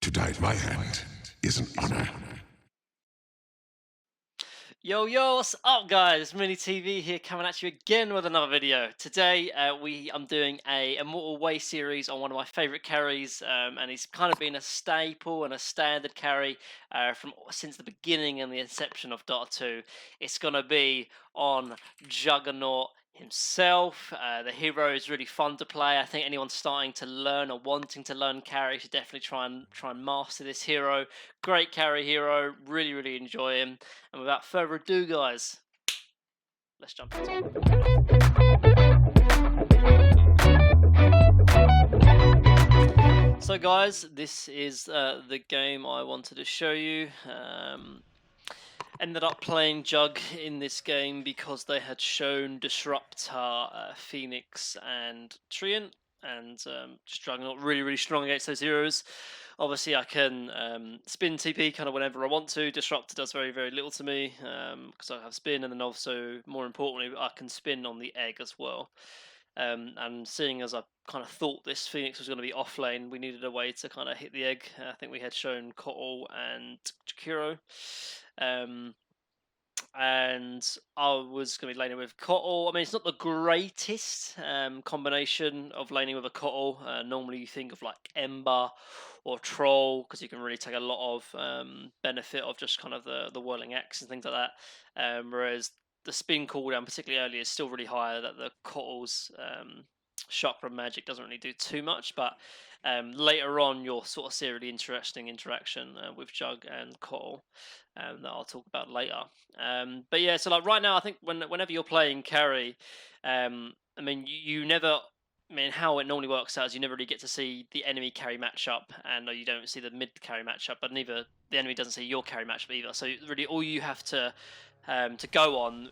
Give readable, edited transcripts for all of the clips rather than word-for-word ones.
To die at my hand is an honor. Yo, yo, what's up, guys? Mini TV here, coming at you again with another video. Today, I'm doing a Immortal Way series on one of my favorite carries, and he's kind of been a staple and a standard carry since the beginning and the inception of Dota 2. It's gonna be on Juggernaut himself. The hero is really fun to play. I think anyone starting to learn or wanting to learn carry should definitely try and master this hero. Great carry hero, really enjoy him. And without further ado, guys, let's jump into it. So, guys, this is the game I wanted to show you. Ended up playing Jug in this game because they had shown Disruptor, Phoenix, and Treant, and just Juggernaut really strong against those heroes. Obviously, I can spin TP kind of whenever I want to. Disruptor does very little to me because I have spin, and then also, more importantly, I can spin on the egg as well. And seeing as I kind of thought this Phoenix was going to be off lane, we needed a way to kind of hit the egg. I think we had shown Kotal and Jakiro. And I was going to be laning with Kotal. I mean, it's not the greatest combination of laning with a Kotal. Normally, you think of like Ember or Troll because you can really take a lot of benefit of just kind of the whirling axe and things like that. Whereas the spin cooldown, particularly early, is still really high. That the Kotal's chakra magic doesn't really do too much, but later on you'll sort of see a really interesting interaction with Jug and Kotal that I'll talk about later. But yeah, so like right now, I think whenever you're playing carry, I mean you never. I mean, how it normally works out is you never really get to see the enemy carry matchup, and you don't see the mid carry matchup, but neither the enemy doesn't see your carry matchup either. So really, all you have to go on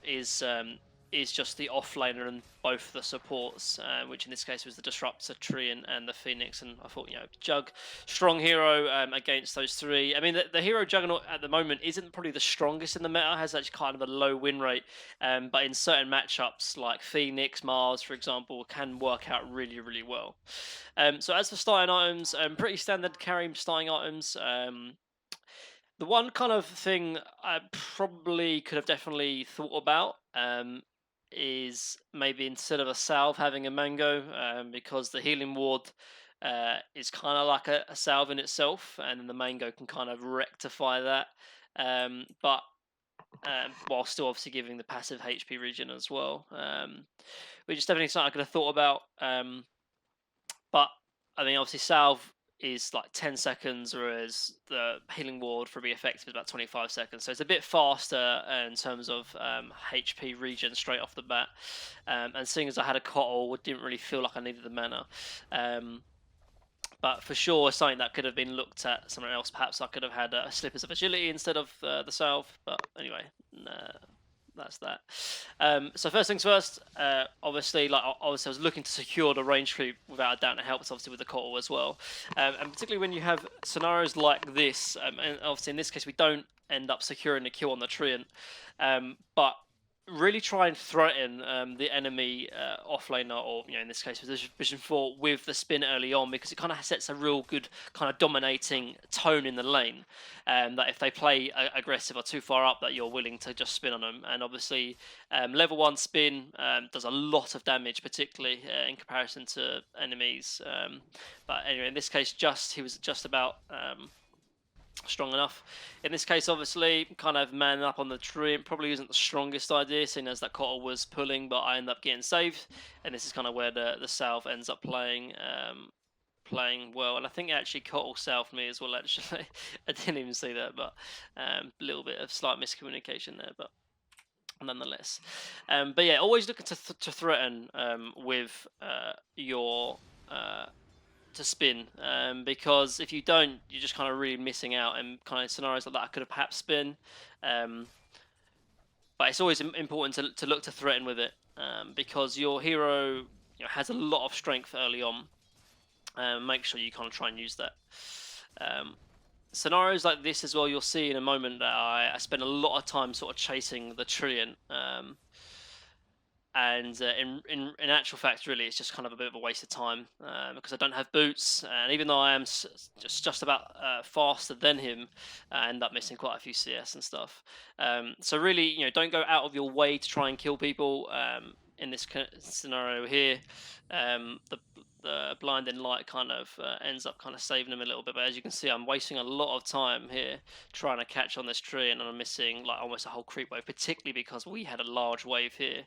is just the offlaner and both the supports, which in this case was the Disruptor, Treant, and the Phoenix. And I thought, Jug, strong hero against those three. I mean, the hero Juggernaut at the moment isn't probably the strongest in the meta, has actually kind of a low win rate, but in certain matchups like Phoenix, Mars, for example, can work out really well. So as for starting items, pretty standard carry starting items. The one kind of thing I probably could have definitely thought about is maybe instead of a salve having a mango, because the healing ward is kind of like a salve in itself, and then the mango can kind of rectify that. But while still obviously giving the passive HP regen as well, which is definitely something I could have thought about. But I mean, obviously, salve is like 10 seconds, whereas the healing ward for be effective is about 25 seconds. So it's a bit faster in terms of HP regen straight off the bat. And seeing as I had a Kotal, it didn't really feel like I needed the mana. But for sure, something that could have been looked at somewhere else. Perhaps I could have had Slippers of Agility instead of the salve. But anyway, that's that. So first things first, obviously, I was looking to secure the range creep without a doubt, and it helps obviously with the Kotal as well. And particularly when you have scenarios like this, and obviously in this case we don't end up securing the kill on the Treant, but really try and threaten the enemy offlaner, or in this case Vision 4, with the spin early on, because it kind of sets a real good kind of dominating tone in the lane, that if they play aggressive or too far up, that you're willing to just spin on them. And obviously level 1 spin does a lot of damage, particularly in comparison to enemies, but anyway, in this case he was just about strong enough. In this case, obviously, kind of manning up on the tree probably isn't the strongest idea, seeing as that Kotal was pulling, but I end up getting saved, and this is kind of where the salve ends up playing well. And I think actually Kotal salved me as well, actually. I didn't even see that, but a little bit of slight miscommunication there, but nonetheless. But yeah, always looking to threaten with your to spin, because if you don't, you're just kind of really missing out. And kind of scenarios like that, I could have perhaps spin, but it's always important to look to threaten with it, because your hero has a lot of strength early on. Make sure you kind of try and use that. Scenarios like this as well, you'll see in a moment that I spend a lot of time sort of chasing the Treant, and in actual fact, really, it's just kind of a bit of a waste of time because I don't have boots, and even though I am just about faster than him, I end up missing quite a few CS and stuff. So really, don't go out of your way to try and kill people. In this scenario here, the blinding light kind of ends up kind of saving him a little bit. But as you can see, I'm wasting a lot of time here trying to catch on this tree, and I'm missing like almost a whole creep wave, particularly because we had a large wave here.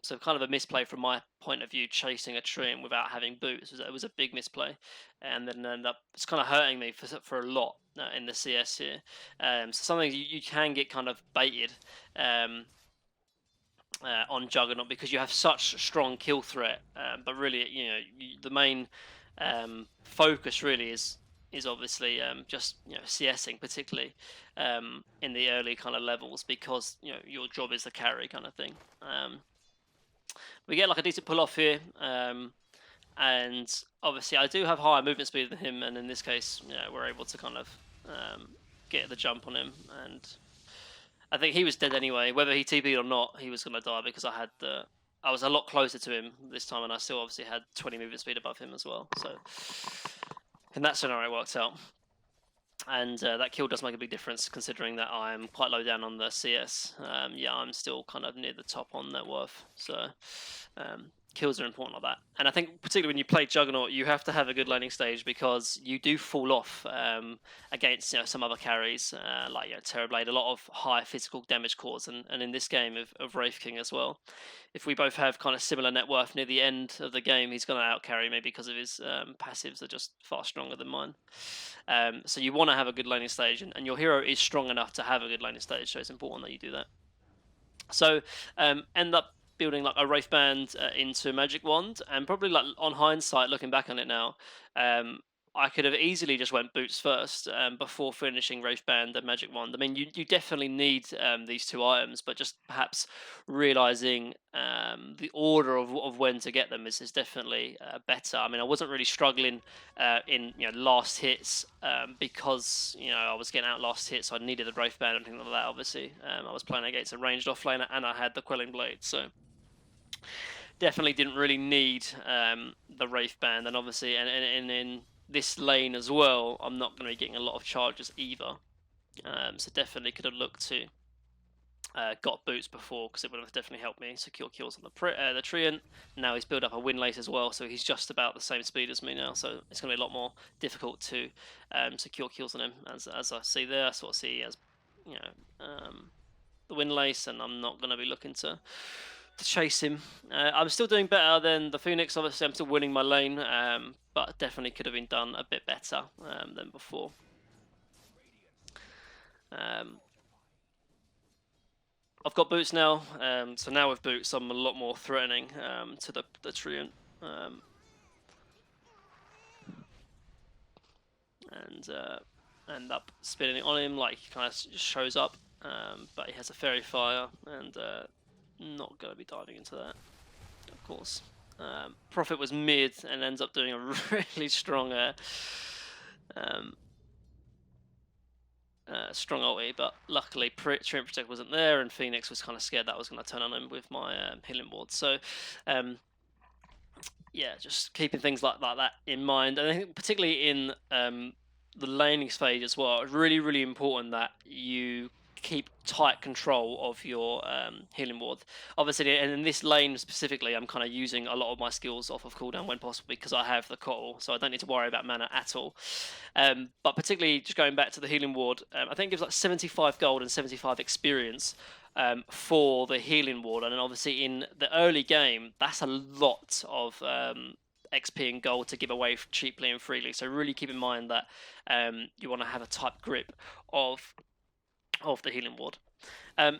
So kind of a misplay from my point of view, chasing a tree and without having boots. It was a big misplay, and then end up it's kind of hurting me for a lot in the CS here. So something you can get kind of baited. On Juggernaut because you have such strong kill threat, but really, the main focus really is obviously just CSing, particularly in the early kind of levels, because your job is the carry kind of thing. We get like a decent pull off here, and obviously I do have higher movement speed than him, and in this case, we're able to kind of get the jump on him, and I think he was dead anyway. Whether he TP'd or not, he was going to die because I was a lot closer to him this time, and I still obviously had 20 movement speed above him as well. So in that scenario, it worked out. And that kill does make a big difference, considering that I'm quite low down on the CS. Yeah, I'm still kind of near the top on net worth. So kills are important like that. And I think particularly when you play Juggernaut, you have to have a good laning stage because you do fall off against some other carries like Terrorblade, a lot of high physical damage cores, and in this game of Wraith King as well. If we both have kind of similar net worth near the end of the game, he's going to outcarry me because of his passives are just far stronger than mine. So you want to have a good laning stage, and your hero is strong enough to have a good laning stage, so it's important that you do that. So end up building like a Wraith Band into Magic Wand, and probably like on hindsight, looking back on it now, I could have easily just went boots first before finishing Wraith Band and Magic Wand. I mean, you definitely need these two items, but just perhaps realizing the order of when to get them is definitely better. I mean, I wasn't really struggling in last hits because I was getting out last hits, so I needed the Wraith Band and things like that. Obviously, I was playing against a ranged offlaner, and I had the Quelling Blade, so definitely didn't really need the Wraith Band. And obviously, and in this lane as well, I'm not going to be getting a lot of charges either. So definitely could have looked to got boots before, because it would have definitely helped me secure kills on the Treant. Now he's built up a Windlace as well, so he's just about the same speed as me now. So it's going to be a lot more difficult to secure kills on him. As I see there, I sort of see as the Windlace, and I'm not going to be looking to chase him. I'm still doing better than the Phoenix. Obviously, I'm still winning my lane, but definitely could have been done a bit better than before. I've got boots now, so now with boots, I'm a lot more threatening to the Treant. And end up spinning it on him, like he kind of just shows up, but he has a Fairy Fire, and not going to be diving into that, of course. Prophet was mid and ends up doing a really strong strong ulti, but luckily Treant Protect wasn't there, and Phoenix was kind of scared that was going to turn on him with my healing ward. So yeah, just keeping things like that in mind, and I think particularly in the laning phase as well, it's really, really important that you keep tight control of your healing ward. Obviously, and in this lane specifically, I'm kind of using a lot of my skills off of cooldown when possible because I have the Cottle, so I don't need to worry about mana at all. But particularly, just going back to the healing ward, I think it gives like 75 gold and 75 experience for the healing ward, and then obviously in the early game, that's a lot of XP and gold to give away cheaply and freely. So really keep in mind that you want to have a tight grip of the healing ward.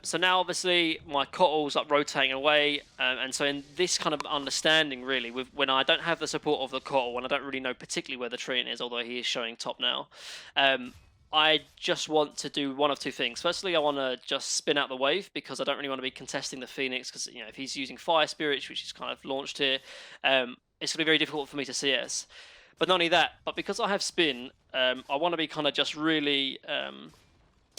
So now obviously my Cottle's like rotating away, and so in this kind of understanding really, when I don't have the support of the Cottle, when I don't really know particularly where the Treant is, although he is showing top now, I just want to do one of two things. Firstly, I want to just spin out the wave because I don't really want to be contesting the Phoenix, because if he's using Fire Spirits, which is kind of launched here, it's going to be very difficult for me to CS. But not only that, but because I have spin, I want to be kind of just really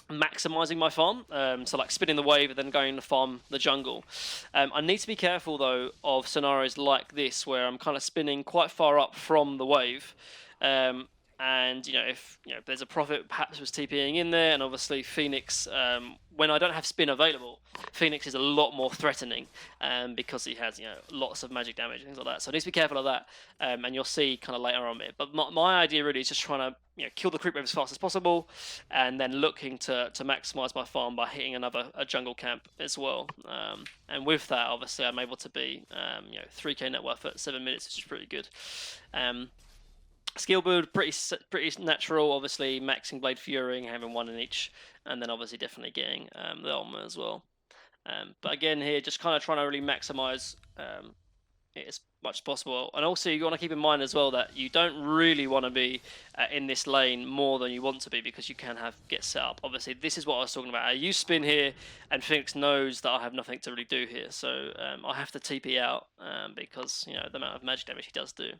maximizing my farm, so like spinning the wave and then going to farm the jungle. I need to be careful though of scenarios like this where I'm kind of spinning quite far up from the wave, and if there's a prophet perhaps was TPing in there, and obviously Phoenix, when I don't have spin available, Phoenix is a lot more threatening, because he has lots of magic damage and things like that. So I need to be careful of that, and you'll see kind of later on it. But my idea really is just trying to kill the creep wave as fast as possible, and then looking to maximize my farm by hitting a jungle camp as well. And with that, obviously, I'm able to be 3k net worth at 7 minutes, which is pretty good. Skill build pretty natural. Obviously, maxing Blade Fury, having one in each, and then obviously definitely getting the armor as well. But again, here just kind of trying to really maximize it as much as possible. And also, you want to keep in mind as well that you don't really want to be in this lane more than you want to be, because you can get set up. Obviously, this is what I was talking about. I use spin here, and Phoenix knows that I have nothing to really do here, so I have to TP out because the amount of magic damage he does do.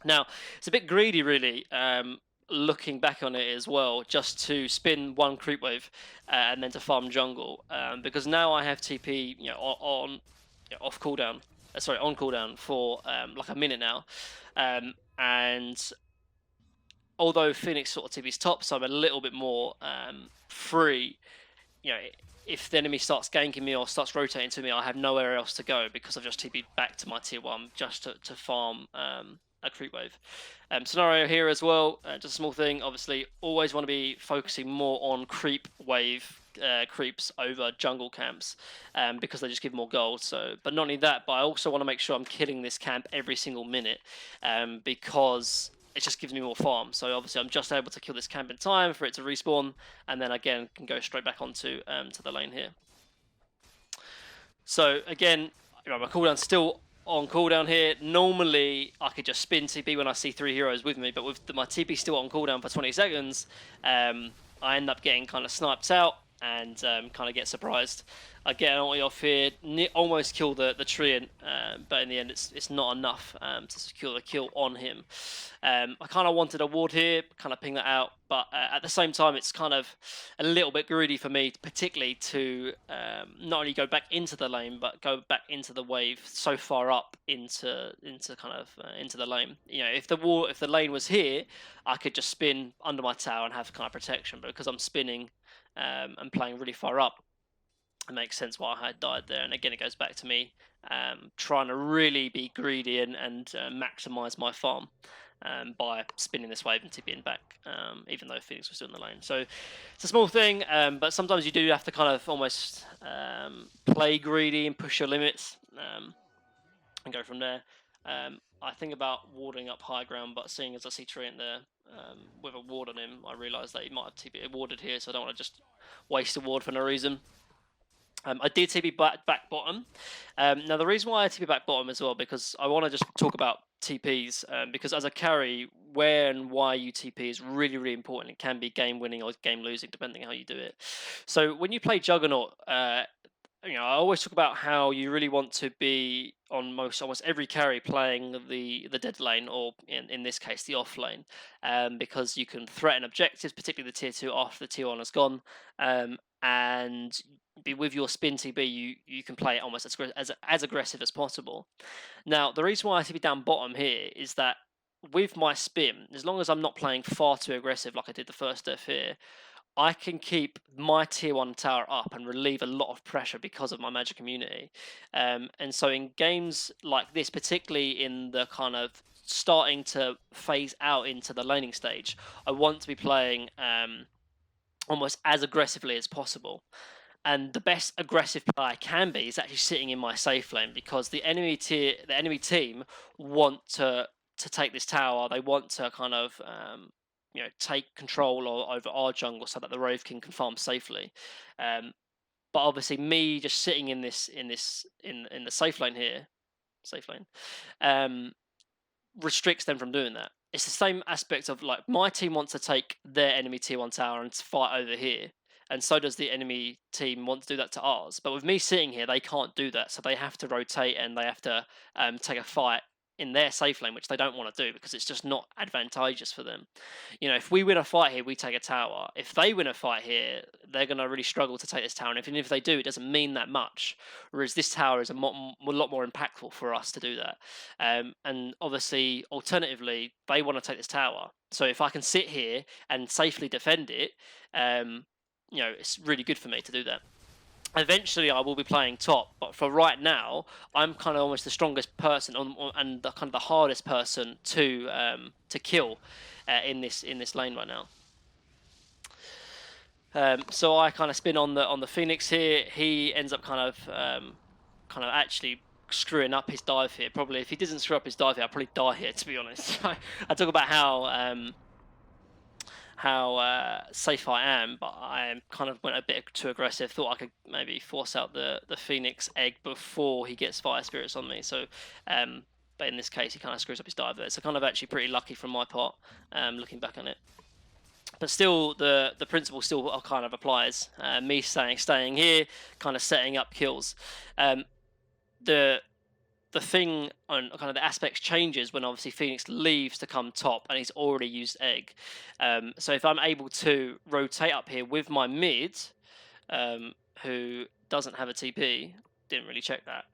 Now, it's a bit greedy, really, looking back on it as well, just to spin one creep wave and then to farm jungle, because now I have TP, on off cooldown. Sorry, on cooldown for like a minute now, and although Phoenix sort of TP's top, so I'm a little bit more free. If the enemy starts ganking me or starts rotating to me, I have nowhere else to go because I've just TP'd back to my tier 1 just to farm a creep wave. Scenario here as well, just a small thing. Obviously, always want to be focusing more on creep wave creeps over jungle camps, because they just give more gold. So, but not only that, but I also want to make sure I'm killing this camp every single minute, because it just gives me more farm. So obviously I'm just able to kill this camp in time for it to respawn, and then again can go straight back onto to the lane here. So again, my cooldown's still on cooldown here. Normally I could just spin TP when I see 3 heroes with me, but with my TP still on cooldown for 20 seconds, I end up getting kind of sniped out and kind of get surprised. I get an ulti off here, almost kill the treant, but in the end it's not enough to secure the kill on him. I kind of wanted a ward here, kind of ping that out, but at the same time it's kind of a little bit greedy for me, particularly to not only go back into the lane, but go back into the wave so far up into the lane. If the lane was here, I could just spin under my tower and have kind of protection, but because I'm spinning and playing really far up, it makes sense why I had died there. And again, it goes back to me trying to really be greedy and maximize my farm by spinning this wave and TPing back, even though Phoenix was still in the lane. So it's a small thing, but sometimes you do have to kind of almost play greedy and push your limits and go from there. I think about warding up high ground, but seeing as I see Treant there with a ward on him, I realise that he might have TP warded here, so I don't want to just waste a ward for no reason. I did TP back bottom. Now the reason why I TP back bottom as well, because I want to just talk about TPs, because as a carry, where and why you TP is really, really important. It can be game winning or game losing depending on how you do it. So when you play Juggernaut, I always talk about how you really want to be on almost every carry playing the dead lane, or in this case the off lane, because you can threaten objectives, particularly the tier 2 after the tier 1 has gone, and be with your spin TB, you can play it almost as aggressive as possible. Now, the reason why I TP down bottom here is that with my spin, as long as I'm not playing far too aggressive like I did the first death here, I can keep my tier 1 tower up and relieve a lot of pressure because of my magic immunity. And so in games like this, particularly in the kind of starting to phase out into the laning stage, I want to be playing almost as aggressively as possible. And the best aggressive play I can be is actually sitting in my safe lane, because the enemy team want to take this tower. They want to kind of take control over our jungle so that the Rove can farm safely. But obviously, me just sitting in the safe lane here, restricts them from doing that. It's the same aspect of like my team wants to take their enemy tier 1 tower and fight over here, and so does the enemy team want to do that to ours. But with me sitting here, they can't do that, so they have to rotate and they have to take a fight in their safe lane, which they don't want to do because it's just not advantageous for them. If we win a fight here, we take a tower. If they win a fight here, they're going to really struggle to take this tower. And even if they do, it doesn't mean that much. Whereas this tower is a lot more impactful for us to do that. And obviously, alternatively, they want to take this tower. So if I can sit here and safely defend it, it's really good for me to do that. Eventually, I will be playing top, but for right now, I'm kind of almost the strongest person and the kind of the hardest person to kill in this lane right now. So I kind of spin on the Phoenix here. He ends up kind of actually screwing up his dive here. Probably if he doesn't screw up his dive here, I'll probably die here. To be honest, I talk about how safe I am, but I kind of went a bit too aggressive. Thought I could maybe force out the Phoenix egg before he gets Fire Spirits on me. So, but in this case, he kind of screws up his dive there. So kind of actually pretty lucky from my part, looking back on it. But still, the principle still kind of applies. Me staying here, kind of setting up kills. The thing on kind of the aspects changes when obviously Phoenix leaves to come top and he's already used egg. So if I'm able to rotate up here with my mid, who doesn't have a TP, didn't really check that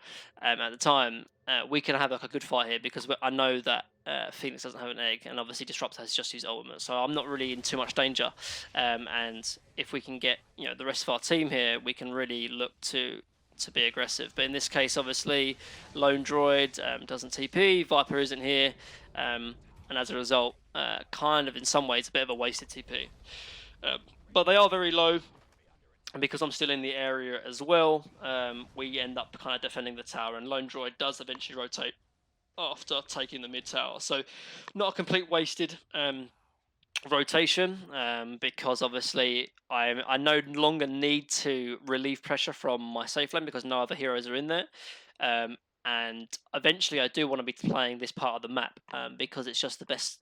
at the time, we can have like a good fight here because I know that Phoenix doesn't have an egg, and obviously Disrupt has just used ultimate, so I'm not really in too much danger. And if we can get the rest of our team here, we can really look to be aggressive. But in this case, obviously, Lone Droid doesn't TP, Viper isn't here, and as a result, kind of in some ways a bit of a wasted TP. But they are very low, and because I'm still in the area as well, we end up kind of defending the tower, and Lone Droid does eventually rotate after taking the mid tower. So not a complete wasted rotation, because obviously I no longer need to relieve pressure from my safe lane because no other heroes are in there, and eventually I do want to be playing this part of the map because it's just the best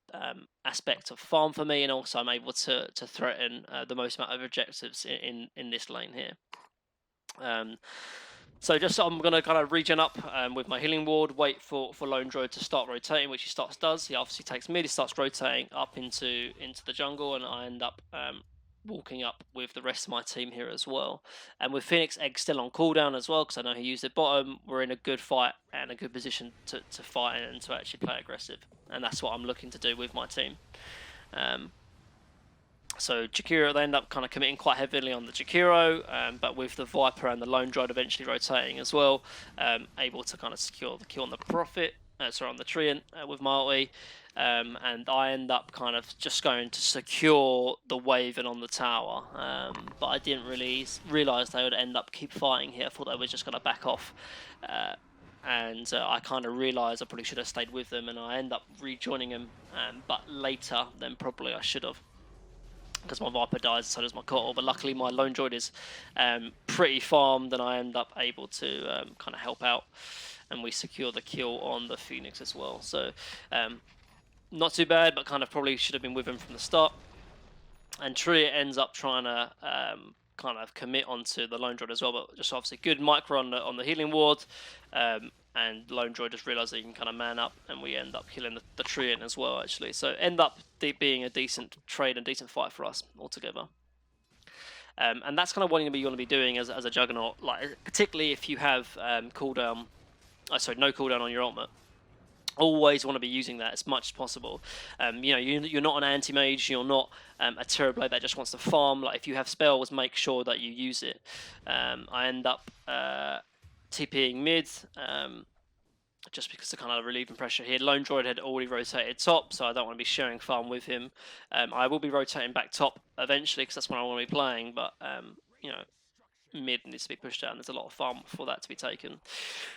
aspect of farm for me, and also I'm able to threaten the most amount of objectives in this lane here. So I'm going to kind of regen up with my healing ward, wait for Lone Droid to start rotating, which he does. He obviously takes mid, he starts rotating up into the jungle, and I end up walking up with the rest of my team here as well. And with Phoenix Egg still on cooldown as well, because I know he used it bottom, we're in a good fight and a good position to fight and to actually play aggressive. And that's what I'm looking to do with my team. So Jakiro, they end up kind of committing quite heavily on the Jakiro, but with the Viper and the Lone Droid eventually rotating as well, able to kind of secure the kill on the Prophet, on the Treant with my ulti, and I end up kind of just going to secure the Waven on the tower, but I didn't really realise they would end up keep fighting here. I thought they were just going to back off, and I kind of realised I probably should have stayed with them, and I end up rejoining them, but later than probably I should have, because my Viper dies, so does my Kotal. But luckily my Lone Droid is pretty farmed, and I end up able to kind of help out, and we secure the kill on the Phoenix as well. So not too bad, but kind of probably should have been with him from the start. And Tria ends up trying to kind of commit onto the Lone Droid as well, but just obviously good micro on the healing ward, and Lone Droid just realised that he can kind of man up, and we end up killing the Treant as well, actually. So end up being a decent trade and decent fight for us altogether. And that's kind of what you want to be doing as a Juggernaut, like particularly if you have no cooldown on your ultimate. Always want to be using that as much as possible. You're not an anti-mage, you're not a Terrorblade that just wants to farm. Like, if you have spells, make sure that you use it. I end up TPing mid, just because of kind of relieving pressure here. Lone Droid had already rotated top, so I don't want to be sharing farm with him. I will be rotating back top eventually, because that's when I want to be playing, but mid needs to be pushed down. There's a lot of farm for that to be taken.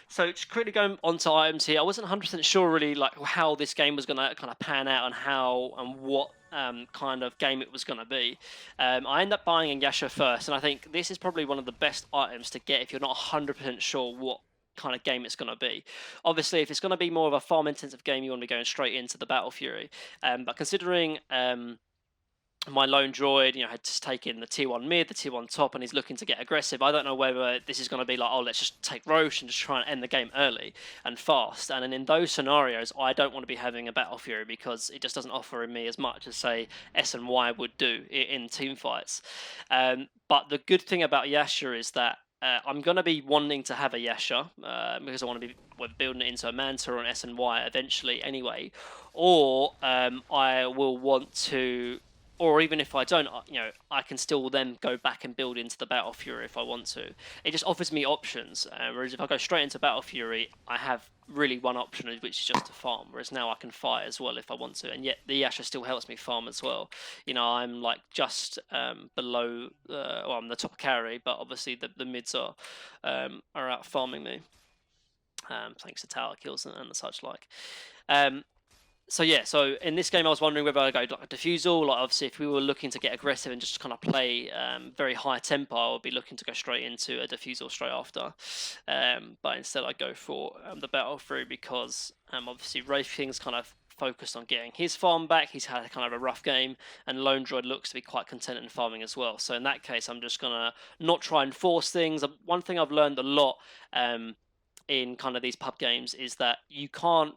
So just quickly going on to items here. I wasn't 100% sure really like how this game was going to kind of pan out, and how and what kind of game it was going to be. I end up buying Yasha first, and I think this is probably one of the best items to get if you're not 100% sure what kind of game it's going to be. Obviously, if it's going to be more of a farm intensive game, you want to be going straight into the Battle Fury. But considering my lone droid, had just taken the tier 1 mid, the tier 1 top, and he's looking to get aggressive. I don't know whether this is going to be like, oh, let's just take Roche and just try and end the game early and fast. And then in those scenarios, I don't want to be having a Battle Fury because it just doesn't offer me as much as, say, S and Y would do in team fights. But the good thing about Yasha is that I'm going to be wanting to have a Yasha because I want to be building it into a Manta or an S and Y eventually anyway. Or I will want to, or even if I don't, I can still then go back and build into the Battle Fury if I want to. It just offers me options. Whereas if I go straight into Battle Fury, I have really one option, which is just to farm. Whereas now I can fight as well if I want to, and yet the Yasha still helps me farm as well. I'm like just below, well, I'm the top carry, but obviously the mids are out farming me, thanks to tower kills and the such like. So yeah, so in this game I was wondering whether I'd go like a Diffusal. Like obviously if we were looking to get aggressive and just kind of play very high tempo, I would be looking to go straight into a Diffusal straight after. But instead I go for the Battle Through because obviously Wraith King's kind of focused on getting his farm back. He's had kind of a rough game, and Lone Droid looks to be quite content in farming as well. So in that case, I'm just gonna not try and force things. One thing I've learned a lot in kind of these pub games is that you can't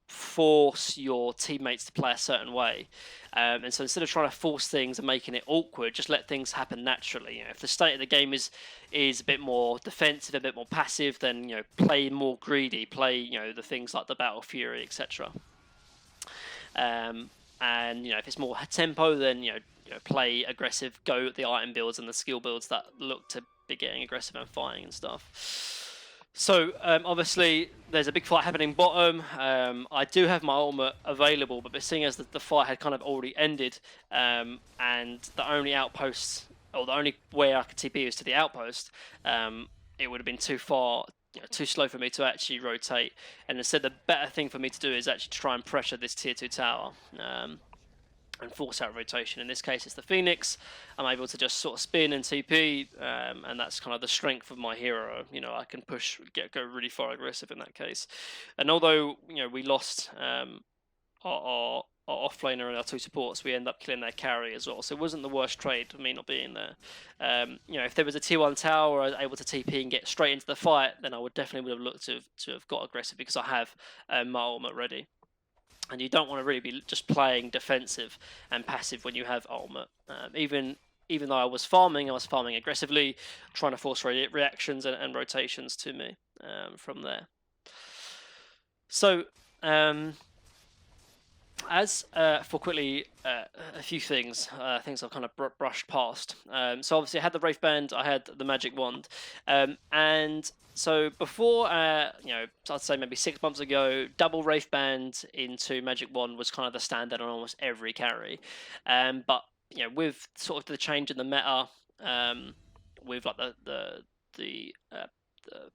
force your teammates to play a certain way, and so instead of trying to force things and making it awkward, just let things happen naturally. If the state of the game is a bit more defensive, a bit more passive, then play more greedy, play the things like the Battle Fury, etc. And if it's more tempo, then play aggressive, go at the item builds and the skill builds that look to be getting aggressive and fighting and stuff. So obviously there's a big fight happening bottom. I do have my ultimate available, but seeing as the fight had kind of already ended, and the only outposts, or the only way I could TP was to the outpost, it would have been too far, too slow for me to actually rotate. And instead, the better thing for me to do is actually try and pressure this tier 2 tower. And force out rotation. In this case, it's the Phoenix. I'm able to just sort of spin and TP, and that's kind of the strength of my hero. I can go really far aggressive in that case. And although we lost our offlaner and our 2 supports, we end up killing their carry as well. So it wasn't the worst trade for me not being there. If there was a tier 1 tower, I was able to TP and get straight into the fight, then I would definitely have looked to have got aggressive because I have my ultimate ready. And you don't want to really be just playing defensive and passive when you have ultimate. Even though I was farming aggressively, trying to force reactions and rotations to me from there. So, as for quickly a few things I've kind of brushed past. So obviously I had the Wraith Band, I had the Magic Wand, and so before, I'd say maybe 6 months ago, double Wraith Band into Magic Wand was kind of the standard on almost every carry. But with sort of the change in the meta, with like the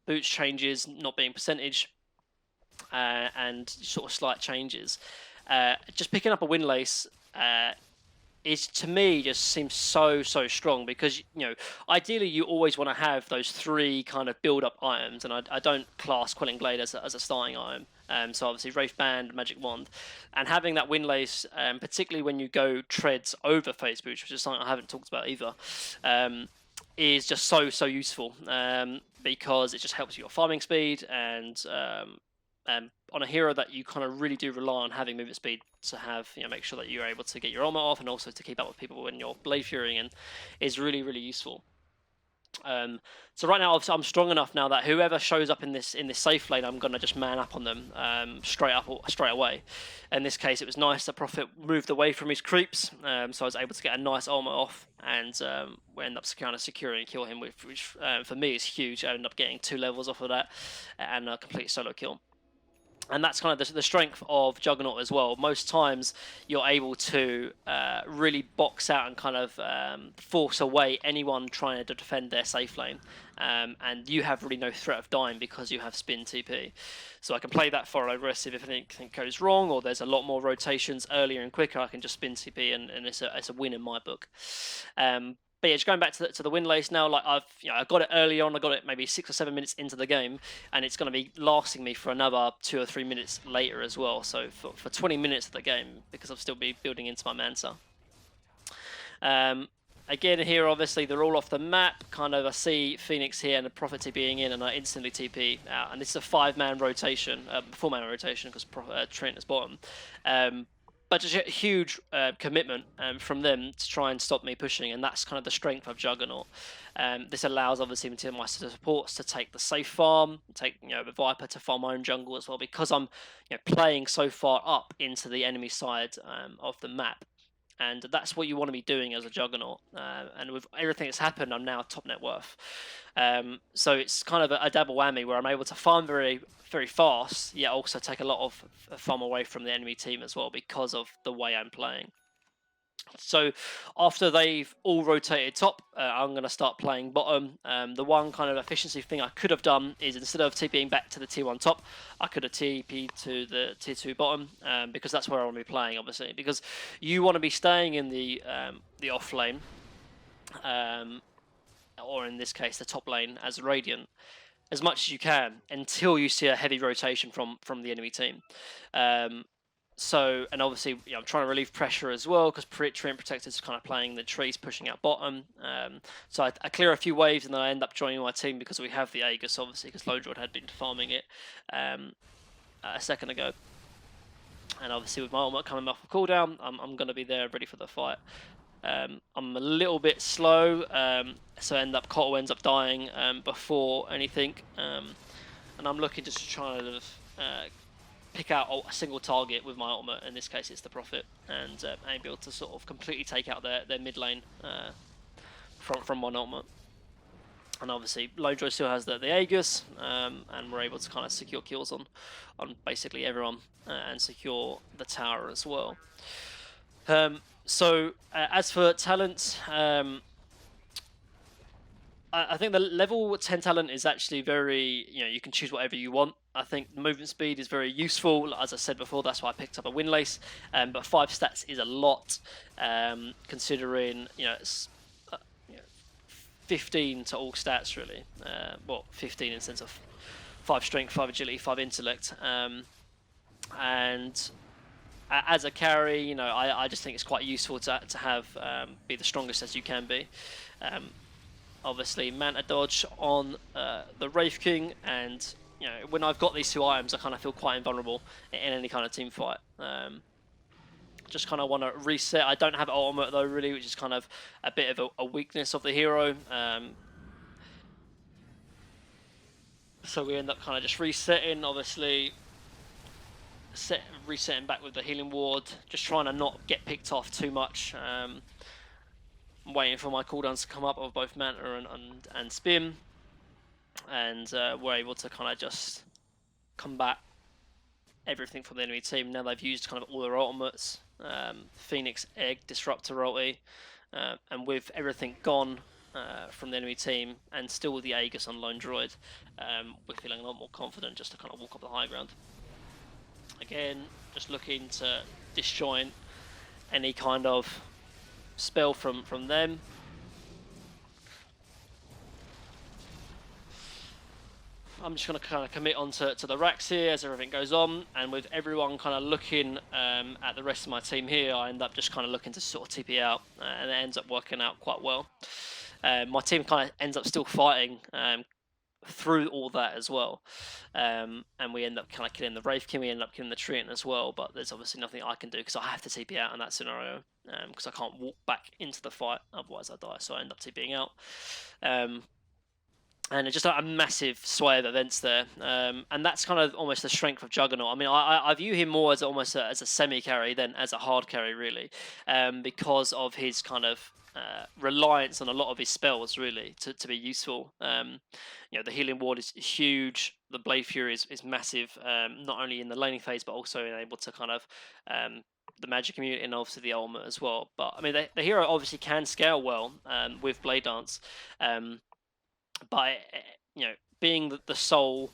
boots changes not being percentage, and sort of slight changes, just picking up a Windlace is, to me, just seems so strong because ideally you always want to have those 3 kind of build up items, and I don't class Quelling Blade as a starting item. So obviously Wraith Band, Magic Wand, and having that Windlace, particularly when you go treads over Phase Boots, which is something I haven't talked about either, is just so useful, because it just helps your farming speed and on a hero that you kind of really do rely on having movement speed to have, make sure that you're able to get your armor off and also to keep up with people when you're blade furying, and is really useful. So right now I'm strong enough now that whoever shows up in this safe lane, I'm gonna just man up on them straight away. In this case, it was nice that Prophet moved away from his creeps, so I was able to get a nice armor off, and we end up securing and kill him, which for me is huge. I end up getting 2 levels off of that and a complete solo kill. And that's kind of the strength of Juggernaut as well. Most times you're able to really box out and kind of force away anyone trying to defend their safe lane. And you have really no threat of dying because you have spin TP. So I can play that for aggressive if anything goes wrong, or there's a lot more rotations earlier and quicker. I can just spin TP and it's a win in my book. But yeah, just going back to the Windlace now, like I got it early on. I got it maybe 6 or 7 minutes into the game, and it's going to be lasting me for another 2 or 3 minutes later as well. So for 20 minutes of the game, because I'll still be building into my Manta. Again, here, obviously, they're all off the map. Kind of, I see Phoenix here and the Prophet TPing in, and I instantly TP out. And this is a 5-man rotation, 4-man rotation, because Trent is bottom. But just a huge commitment from them to try and stop me pushing, and that's kind of the strength of Juggernaut. This allows, obviously, my supports to take the safe farm, take the Viper to farm my own jungle as well, because I'm playing so far up into the enemy side of the map. And that's what you want to be doing as a Juggernaut. And with everything that's happened, I'm now top net worth. So it's kind of a double whammy where I'm able to farm very, very fast, yet also take a lot of farm away from the enemy team as well because of the way I'm playing. So after they've all rotated top, I'm going to start playing bottom. The one kind of efficiency thing I could have done is, instead of TPing back to the tier 1 top, I could have TP'd to the tier 2 bottom, because that's where I want to be playing, obviously, because you want to be staying in the off lane, or in this case the top lane as Radiant, as much as you can until you see a heavy rotation from the enemy team. So, and obviously, I'm trying to relieve pressure as well, because Treant Protector's kind of playing the trees, pushing out bottom. So I clear a few waves, and then I end up joining my team because we have the Aegis, obviously, because Lodroid had been farming it a second ago. And obviously, with my ultimate coming off of cooldown, I'm going to be there ready for the fight. I'm a little bit slow, so Cottle ends up dying before anything. And I'm looking just to try to pick out a single target with my ultimate. In this case, it's the Prophet, and be able to sort of completely take out their mid lane from one ultimate. And obviously, Lodroid still has the Aegis, and we're able to kind of secure kills on basically everyone, and secure the tower as well. So as for talents, I think the level 10 talent is actually very, you can choose whatever you want. I think movement speed is very useful. As I said before, that's why I picked up a Windlace. But 5 stats is a lot, considering, it's 15 to all stats, really. Well, 15 in the sense of 5 strength, 5 agility, 5 intellect. And as a carry, I just think it's quite useful to have be the strongest as you can be. Obviously, Manta Dodge on the Wraith King, and when I've got these 2 items, I kind of feel quite invulnerable in any kind of team fight. Just kind of want to reset. I don't have ultimate though, really, which is kind of a bit of a weakness of the hero. So we end up kind of just resetting, obviously. Resetting back with the healing ward, just trying to not get picked off too much. I'm waiting for my cooldowns to come up of both Manta and Spim, and we're able to kind of just combat everything from the enemy team. Now they've used kind of all their ultimates, Phoenix, Egg, Disruptor ulti, and with everything gone from the enemy team, and still with the Aegis on Lone Droid, we're feeling a lot more confident just to kind of walk up the high ground. Again, just looking to disjoint any kind of spell from them. I'm just going to kind of commit onto the racks here as everything goes on, and with everyone kind of looking at the rest of my team here, I end up just kind of looking to sort of TP out, and it ends up working out quite well. My team kind of ends up still fighting through all that as well, and we end up kind of killing the Wraith King, we end up killing the Treant as well, but there's obviously nothing I can do because I have to TP out in that scenario, because I can't walk back into the fight, otherwise I die, so I end up TPing out. And it's just a massive sway of events there, and that's kind of almost the strength of Juggernaut. I mean, I view him more as almost as a semi-carry than as a hard carry, really, because of his kind of reliance on a lot of his spells, really, to be useful. The healing ward is huge. The Blade Fury is massive, not only in the laning phase, but also able to kind of the magic community, and obviously the ultimate as well. But I mean, the hero obviously can scale well with Blade Dance. By being the sole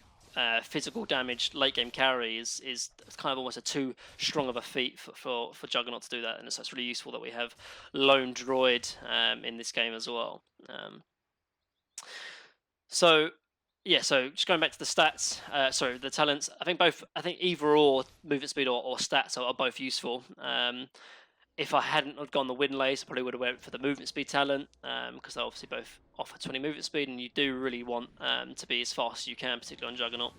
physical damage late game carry is kind of almost a too strong of a feat for Juggernaut to do that, and so it's really useful that we have Lone Droid in this game as well. So just going back to the stats, sorry, the talents. I think either or movement speed or stats are both useful. if I hadn't have gone the Windlace, I probably would have went for the movement speed talent, because they obviously both offer 20 movement speed, and you do really want to be as fast as you can, particularly on Juggernaut.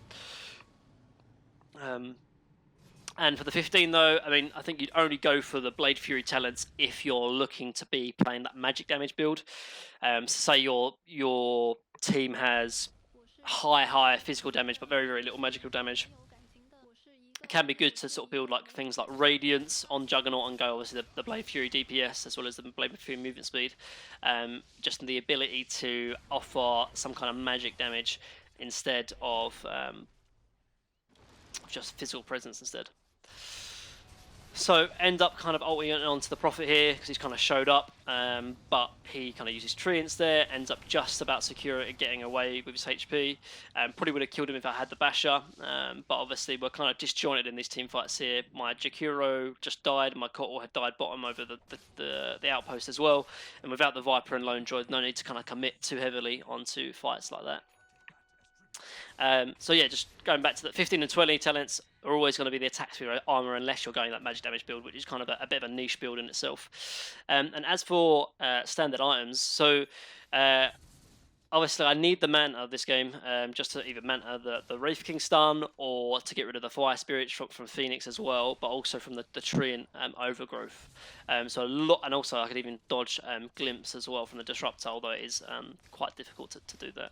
And for the 15 though, I mean, I think you'd only go for the Blade Fury talents if you're looking to be playing that magic damage build. So say your team has high physical damage, but very little magical damage. It can be good to sort of build like things like Radiance on Juggernaut and go obviously the Blade Fury DPS as well as the Blade Fury movement speed. Just the ability to offer some kind of magic damage instead of just physical presence instead. So end up kind of ulting onto the Prophet here because he's kind of showed up, but he kind of uses Treants there, ends up just about secure it, getting away with his HP. Probably would have killed him if I had the Basher, but obviously we're kind of disjointed in these team fights here. My Jakiro just died, my Kotal had died bottom over the outpost as well, and without the Viper and Lone Droid, no need to kind of commit too heavily onto fights like that. So yeah, just going back to the 15 and 20 talents are always going to be the attack speed armor unless you're going that magic damage build, which is kind of a bit of a niche build in itself. And as for standard items, so obviously I need the Manta of this game, just to either Manta the Wraith King stun or to get rid of the Fire Spirits from Phoenix as well, but also from the Treant overgrowth. So a lot, and also I could even dodge Glimpse as well from the Disruptor, although it is quite difficult to do that.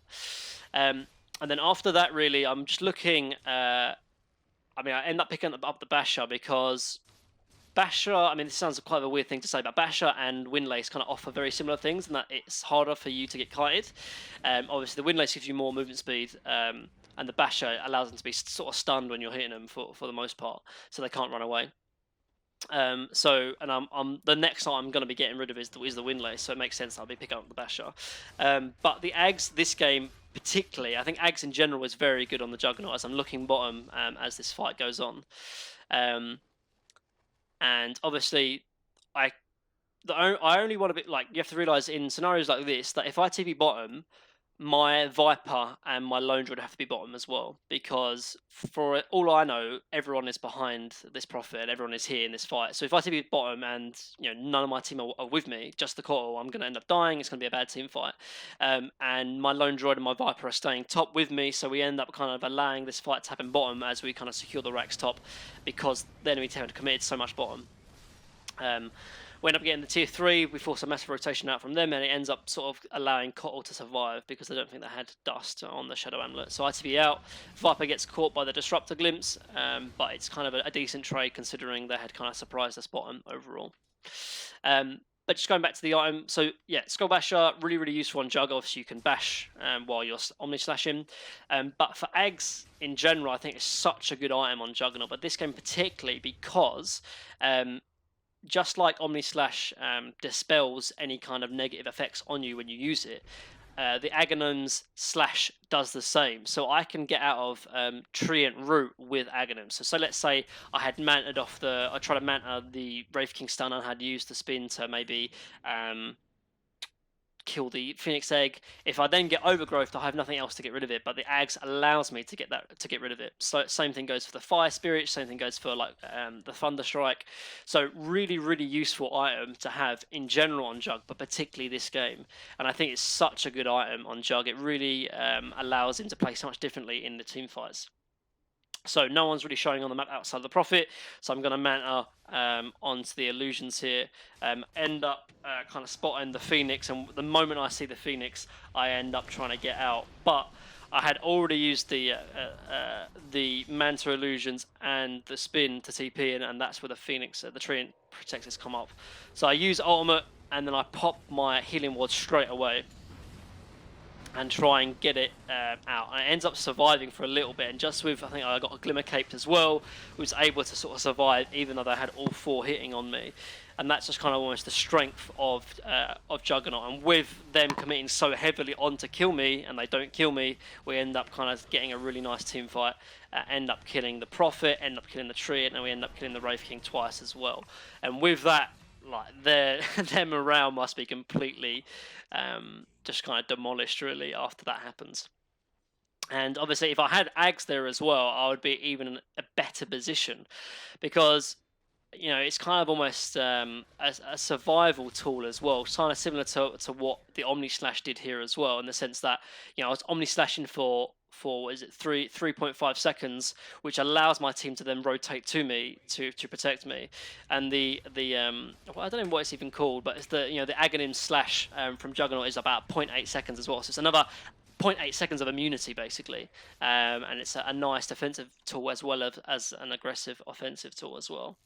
And then after that, really, I'm just looking. I end up picking up the Basher because Basher. I mean, this sounds quite a weird thing to say, but Basher and Windlace kind of offer very similar things, in that it's harder for you to get kited. Obviously, the Windlace gives you more movement speed, and the Basher allows them to be sort of stunned when you're hitting them for the most part, so they can't run away. I'm the next item I'm going to be getting rid of is the Windlace, so it makes sense I'll be picking up the Basher. But the Ags this game particularly, I think Ags in general is very good on the Juggernaut as I'm looking bottom as this fight goes on. And obviously, I only want to be like, you have to realize in scenarios like this that if I TP bottom, my Viper and my Lone Droid have to be bottom as well, because for all I know, everyone is behind this Prophet and everyone is here in this fight. So if I TP bottom and none of my team are with me, just the Kotal, I'm going to end up dying. It's going to be a bad team fight. And my Lone Droid and my Viper are staying top with me, so we end up kind of allowing this fight to happen bottom as we kind of secure the racks top, because the enemy team had committed so much bottom. We end up getting the tier 3, we force a massive rotation out from them, and it ends up sort of allowing Kotal to survive because I don't think they had dust on the Shadow Amulet. So ITV out, Viper gets caught by the Disruptor Glimpse, but it's kind of a decent trade considering they had kind of surprised us bottom overall. But just going back to the item, so yeah, Skull Basher, really useful on Jug. Obviously you can bash while you're Omni Slashing, but for Ags in general, I think it's such a good item on Juggernaut, but this game particularly because just like Omni Slash dispels any kind of negative effects on you when you use it, the Aghanim's Slash does the same. So I can get out of Treant route with Aghanim. So let's say I had manted off I tried to manta the Wraith King stun and had used the spin to maybe kill the Phoenix Egg. If I then get Overgrowth, I have nothing else to get rid of it, but the Ags allows me to get rid of it. So same thing goes for the Fire Spirit, same thing goes for like the Thunder Strike. So really useful item to have in general on Jug, but particularly this game. And I think it's such a good item on Jug. It really allows him to play so much differently in the team fights. So no one's really showing on the map outside the Prophet, so I'm going to manta onto the illusions here. End up kind of spotting the Phoenix, and the moment I see the Phoenix, I end up trying to get out. But I had already used the Manta illusions and the spin to TP in, and that's where the Phoenix, the Treant Protectors come up. So I use ultimate, and then I pop my healing ward straight away and try and get it out. And it ends up surviving for a little bit, and just with, I think I got a Glimmer Cape as well, was able to sort of survive even though they had all 4 hitting on me. And that's just kind of almost the strength of Juggernaut. And with them committing so heavily on to kill me, and they don't kill me, we end up kind of getting a really nice team fight. End up killing the Prophet, end up killing the Treant, and we end up killing the Wraith King twice as well. And with that, like their morale must be completely just kind of demolished really after that happens. And obviously if I had Ags there as well, I would be even in a better position, because you know, it's kind of almost a survival tool as well. It's kind of similar to what the Omni Slash did here as well, in the sense that, you know, I was Omni Slashing for what is it, 3.5 seconds, which allows my team to then rotate to me to protect me. And well, I don't know what it's even called, but it's the, you know, the Aghanim Slash from Juggernaut is about 0.8 seconds as well. So it's another 0.8 seconds of immunity, basically, and it's a nice defensive tool as well as an aggressive offensive tool as well.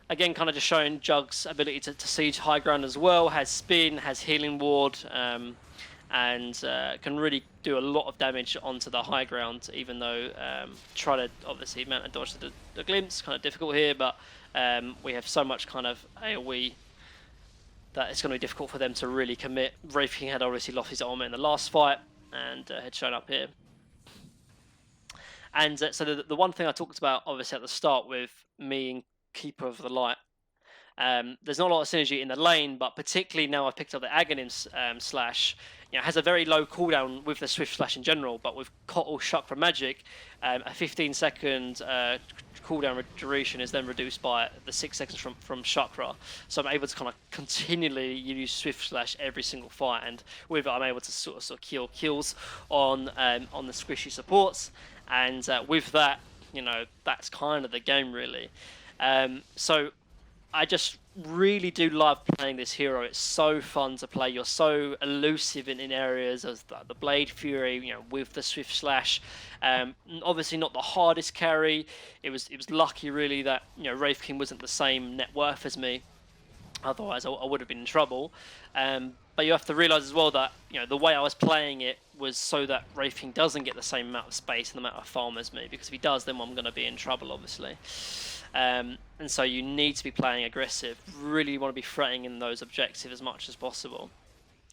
Again, kind of just showing Jug's ability to siege high ground as well. Has spin, has healing ward, and can really do a lot of damage onto the high ground. Even though try to obviously mount and dodge the glimpse, kind of difficult here, but we have so much kind of AoE that it's going to be difficult for them to really commit. Wraith King had obviously lost his armor in the last fight and had shown up here. And so the one thing I talked about obviously at the start with me and Keeper of the Light, there's not a lot of synergy in the lane, but particularly now I've picked up the Aghanim Slash, you know, has a very low cooldown with the Swift Slash in general, but with Kotl Chakra Magic, a 15-second cooldown duration is then reduced by the 6 seconds from Chakra. So I'm able to kind of continually use Swift Slash every single fight, and with it I'm able to sort of kill kills on the squishy supports, and with that, you know, that's kind of the game really. So I just really do love playing this hero. It's so fun to play. You're so elusive in areas as the Blade Fury, you know, with the Swift Slash. Obviously not the hardest carry. It was lucky really that, you know, Wraith King wasn't the same net worth as me. Otherwise, I would have been in trouble. But you have to realize as well that, you know, the way I was playing it was so that Wraith King doesn't get the same amount of space and the amount of farm as me, because if he does, then I'm going to be in trouble, obviously. And so you need to be playing aggressive. Really want to be threatening in those objectives as much as possible.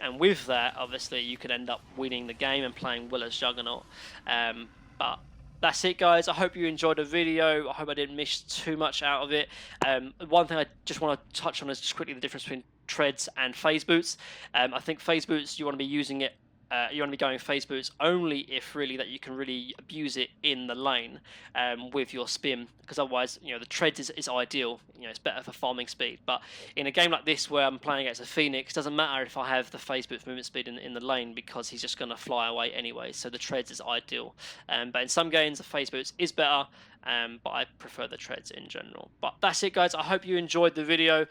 And with that, obviously, you could end up winning the game and playing well as Juggernaut. But that's it, guys. I hope you enjoyed the video. I hope I didn't miss too much out of it. One thing I just want to touch on is just quickly the difference between treads and phase boots. I think phase boots, you want to be using it. You want to be going phase boots only if really that you can really abuse it in the lane with your spin, because otherwise, you know, the treads is ideal. You know, it's better for farming speed. But in a game like this where I'm playing against a Phoenix, it doesn't matter if I have the phase boots movement speed in the lane, because he's just going to fly away anyway. So the treads is ideal. But in some games, the phase boots is better. But I prefer the treads in general. But that's it, guys. I hope you enjoyed the video.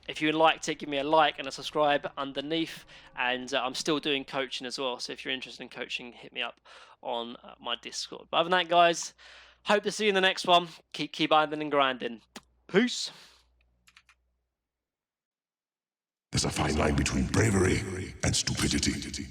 If you liked it, give me a like and a subscribe underneath. And I'm still doing coaching as well. So if you're interested in coaching, hit me up on my Discord. But other than that, guys, hope to see you in the next one. Keep grinding and grinding. Peace. There's a fine line between bravery and stupidity.